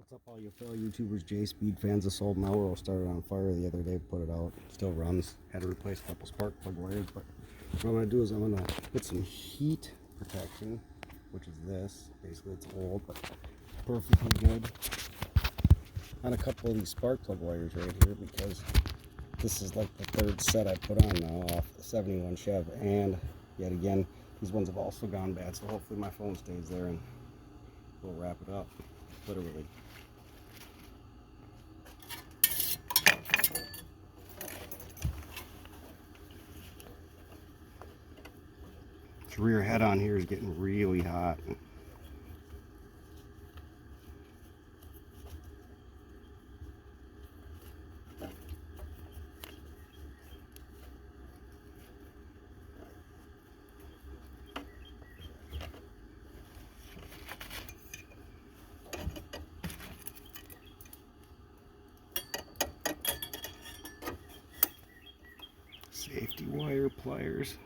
What's up, all you fellow YouTubers, J-Speed fans? This old Melroe started on fire the other day, put it out. Still runs. Had to replace a couple spark plug wires, but what I'm going to do is I'm going to put some heat protection, which is this. Basically, it's old, but perfectly good, on a couple of these spark plug wires right here, because this is like the third set I put on now off the 71 Chev, and yet again, these ones have also gone bad, so hopefully my phone stays there and we'll wrap it up, literally. This rear head on here is getting really hot. Safety wire pliers.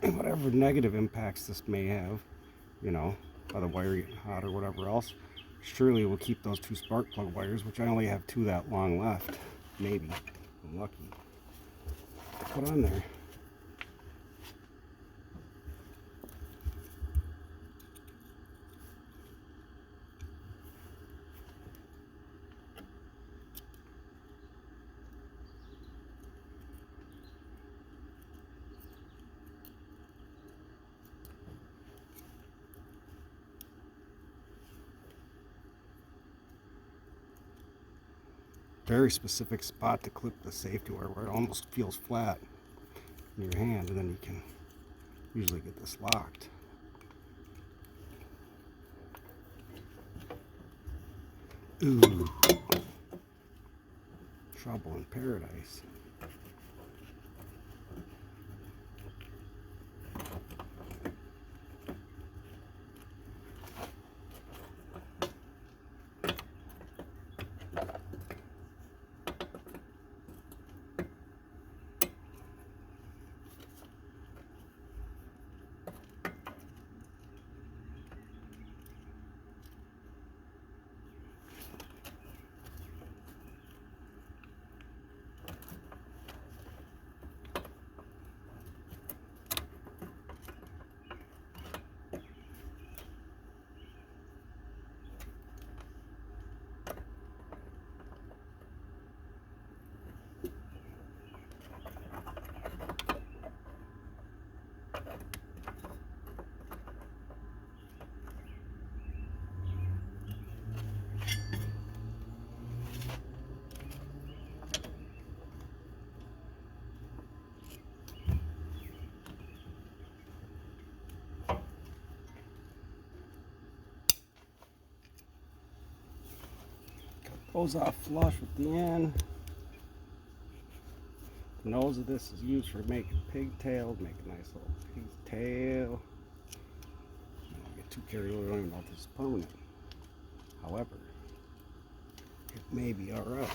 And whatever negative impacts this may have, you know, by the wire getting hot or whatever else, surely we'll keep those two spark plug wires, which I only have two that long left, maybe, I'm lucky, to put on there. Very specific spot to clip the safety wire where it almost feels flat in your hand, and then you can usually get this locked. Ooh, trouble in paradise. Goes off flush with the end. The nose of this is used for making pigtails, make a nice little pigtail. Don't get too carried away, I don't even know if this is permanent. However, it may be alright.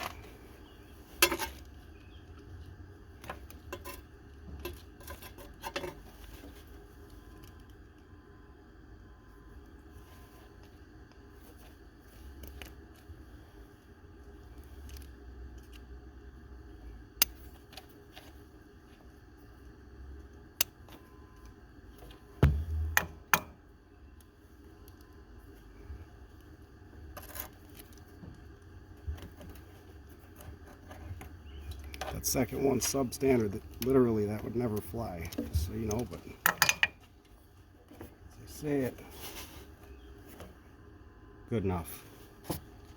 That second one's substandard, that literally that would never fly, just so you know, but as they say it, good enough,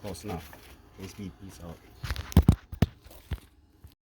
close enough. J-Speed, peace out.